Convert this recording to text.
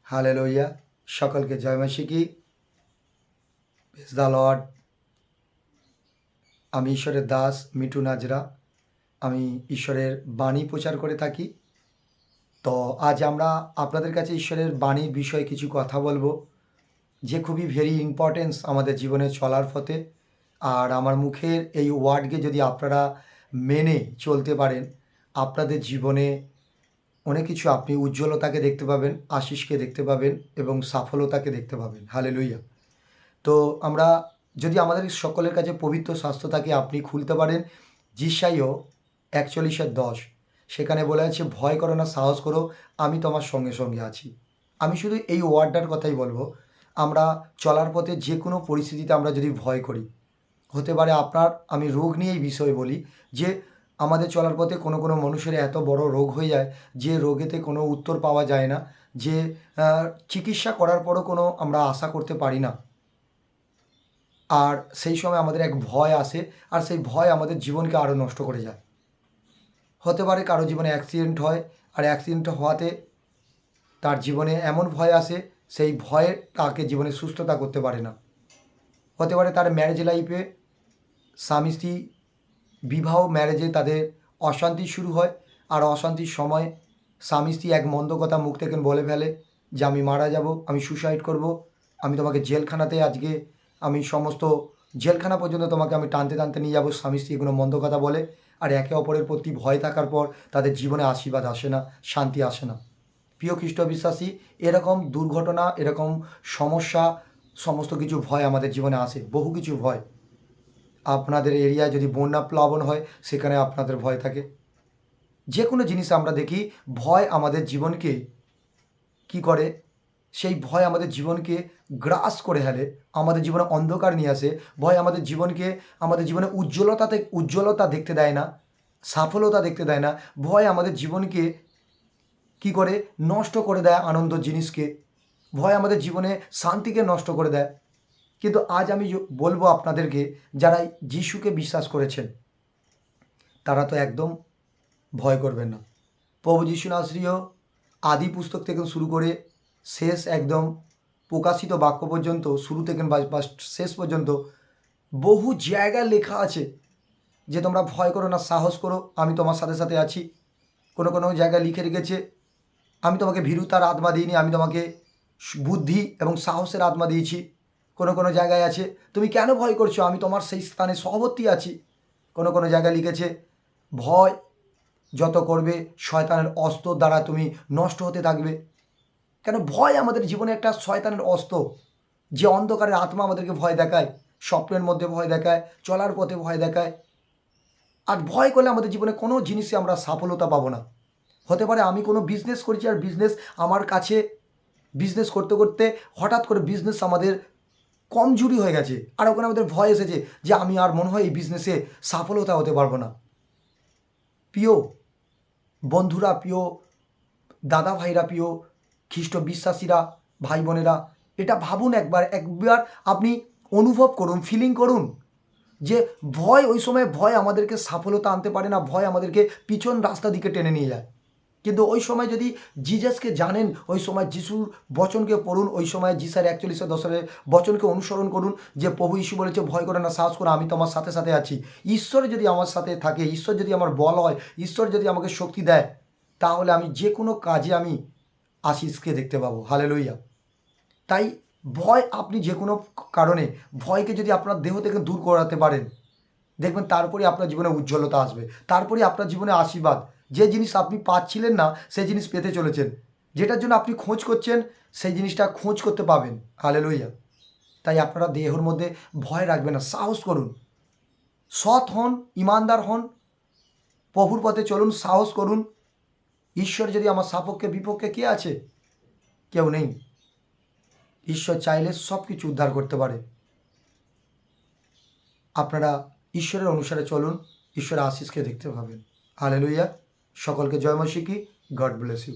Hallelujah, সকলকে জয়মাসী কি praise the Lord. আমি ঈশ্বরের দাস মিঠু নাজরা। আমি ঈশ্বরের বাণী প্রচার করে থাকি। তো আজ আমরা আপনাদের কাছে ঈশ্বরের বাণীর বিষয়ে কিছু কথা বলবো, যে খুবই ভেরি ইম্পর্টেন্স আমাদের জীবনে চলার পথে। আর আমার মুখের এই ওয়ার্ডকে যদি আপনারা মেনে চলতে পারেন, আপনাদের জীবনে অনেক কিছু আপনি উজ্জ্বলতাকে দেখতে পাবেন, আশিসকে দেখতে পাবেন এবং সফলতাকে দেখতে পাবেন। হালেলুয়া। তো আমরা যদি আমাদের সকলের কাছে পবিত্র শাস্ত্র থাকে, আপনি খুলতে পারেন যিশাইয় 41:10। সেখানে বলা আছে, ভয় করো না, সাহস করো, আমি তোমার সঙ্গে সঙ্গে আছি। আমি শুধু এই ওয়ার্ডটার কথাই বলবো। আমরা চলার পথে যে কোনো পরিস্থিতিতে আমরা যদি ভয় করি, হতে পারে আমি রোগ নিয়েই বিষয় বলি, যে আমাদের চলার পথে কোনো কোনো মানুষের এত বড় রোগ হয়ে যায় যে রোগেতে কোনো উত্তর পাওয়া যায় না, যে চিকিৎসা করার পরও কোনো আমরা আশা করতে পারি না। আর সেই সময় আমাদের এক ভয় আসে, আর সেই ভয় আমাদের জীবনকে আরও নষ্ট করে যায়। হতে পারে কারো জীবনে অ্যাক্সিডেন্ট হয়, আর অ্যাক্সিডেন্ট হওয়াতে তার জীবনে এমন ভয় আসে, সেই ভয়ে তাকে জীবনে সুস্থতা করতে পারে না। হতে পারে তার ম্যারেজ লাইফে স্বামী স্ত্রী বিবাহ ম্যারেজে তাদের অশান্তি শুরু হয়, আর অশান্তির সময় স্বামী স্ত্রী এক মন্দ কথা মুখ থেকে বলে ফেলে যে আমি মারা যাব, আমি সুসাইড করব, আমি তোমাকে জেলখানাতে আজকে আমি সমস্ত জেলখানা পর্যন্ত তোমাকে আমি টানতে টানতে নিয়ে যাবো। স্বামী স্ত্রী এগুলো মন্দ কথা বলে, আর একে অপরের প্রতি ভয় থাকার পর তাদের জীবনে আশীর্বাদ আসে না, শান্তি আসে না। প্রিয় খ্রিস্ট বিশ্বাসী, এরকম দুর্ঘটনা, এরকম সমস্যা, সমস্ত কিছু ভয় আমাদের জীবনে আসে, বহু কিছু ভয়। আপনাদের এরিয়ায় যদি বন্যা প্লাবন হয়, সেখানে আপনাদের ভয় থাকে। যে কোনো জিনিস আমরা দেখি, ভয় আমাদের জীবনকে কি করে, সেই ভয় আমাদের জীবনকে গ্রাস করে ফেলে, আমাদের জীবনে অন্ধকার নিয়ে আসে। ভয় আমাদের জীবনকে, আমাদের জীবনে উজ্জ্বলতা দেখতে দেয় না, সফলতা দেখতে দেয় না। ভয় আমাদের জীবনকে কি করে, নষ্ট করে দেয় আনন্দ জিনিসকে। ভয় আমাদের জীবনে শান্তিকে নষ্ট করে দেয়। কিন্তু আজ আমি বলবো আপনাদেরকে, যারা যিশুকে বিশ্বাস করেছেন তারা তো একদম ভয় করবেন না। প্রভু যিশু নাসরীয় আদি পুস্তক থেকে শুরু করে শেষ একদম প্রকাশিত বাক্য পর্যন্ত, শুরু থেকে বা শেষ পর্যন্ত বহু জায়গায় লেখা আছে যে তোমরা ভয় করো না, সাহস করো, আমি তোমার সাথে সাথে আছি। কোনো কোনো জায়গায় লিখে রেখেছে, আমি তোমাকে ভীরুতার আত্মা দিইনি, আমি তোমাকে বুদ্ধি এবং সাহসের আত্মা দিয়েছি। কোনো কোনো জায়গায় আছে, তুমি কেন ভয় করছো, আমি তোমার সেই স্থানে সহবর্তী আছি। কোনো কোনো জায়গায় লিখেছে, ভয় যত করবে শয়তানের অস্ত্র দ্বারা তুমি নষ্ট হতে থাকবে। কেন ভয় আমাদের জীবনে একটা শয়তানের অস্ত্র, যে অন্ধকারের আত্মা আমাদেরকে ভয় দেখায়, স্বপ্নের মধ্যে ভয় দেখায়, চলার পথে ভয় দেখায়। আর ভয় করলে আমাদের জীবনে কোনো জিনিসে আমরা সফলতা পাবো না। হতে পারে আমি কোনো বিজনেস করছি, আর আমার কাছে বিজনেস করতে করতে হঠাৎ করে বিজনেস আমাদের কমজোরি হয়ে গেছে, আর ওখানে আমাদের ভয় এসেছে যে আমি আর মনে হয় এই বিজনেসে সফলতা হতে পারবো না। প্রিয় বন্ধুরা, প্রিয় দাদা ভাইরা, প্রিয় খ্রিস্ট বিশ্বাসীরা, ভাই বোনেরা, এটা ভাবুন, একবার আপনি অনুভব করুন, ফিলিং করুন যে ওই সময় ভয় আমাদেরকে সফলতা আনতে পারে না, ভয় আমাদেরকে পিছন রাস্তা দিকে টেনে নিয়ে যায়। কিন্তু ওই সময় যদি জিজাসকে জানেন, ওই সময় যিশুর বচনকে পড়ুন, ওই সময় যিশার 41:10 বচনকে অনুসরণ করুন, যে প্রভু যিশু বলেছে ভয় করে না, সাহস করে, আমি তোমার সাথে সাথে আছি। ঈশ্বর যদি আমার সাথে থাকে, ঈশ্বর যদি আমার বল হয়, ঈশ্বর যদি আমাকে শক্তি দেয়, তাহলে আমি যে কোনো কাজে আমি আশিসকে দেখতে পাবো। হালেলুয়া। তাই ভয়, আপনি যে কোনো কারণে ভয়কে যদি আপনার দেহ থেকে দূর করাতে পারেন, দেখবেন তারপরে আপনার জীবনে উজ্জ্বলতা আসবে, তারপরে আপনার জীবনে আশীর্বাদ। যে জিনিস আপনি পাচ্ছিলেন না, সেই জিনিস পেতে চলেছেন। যেটার জন্য আপনি খোঁজ করছেন, সেই জিনিসটা খোঁজ করতে পাবেন। হালেলুয়া। তাই আপনারা দেহের মধ্যে ভয় রাখবেন না, সাহস করুন, সৎ হন, ইমানদার হন, প্রভুর পথে চলুন, সাহস করুন। ঈশ্বর যদি আমার সাপক্ষে বিপক্ষে কে আছে? কেউ নেই। ঈশ্বর চাইলে সব কিছু উদ্ধার করতে পারে। আপনারা ঈশ্বরের অনুসারে চলুন, ঈশ্বরের আশিসকে দেখতে পাবেন। হালেলুয়া। সকলকে জয় মসিহ কি। God bless you.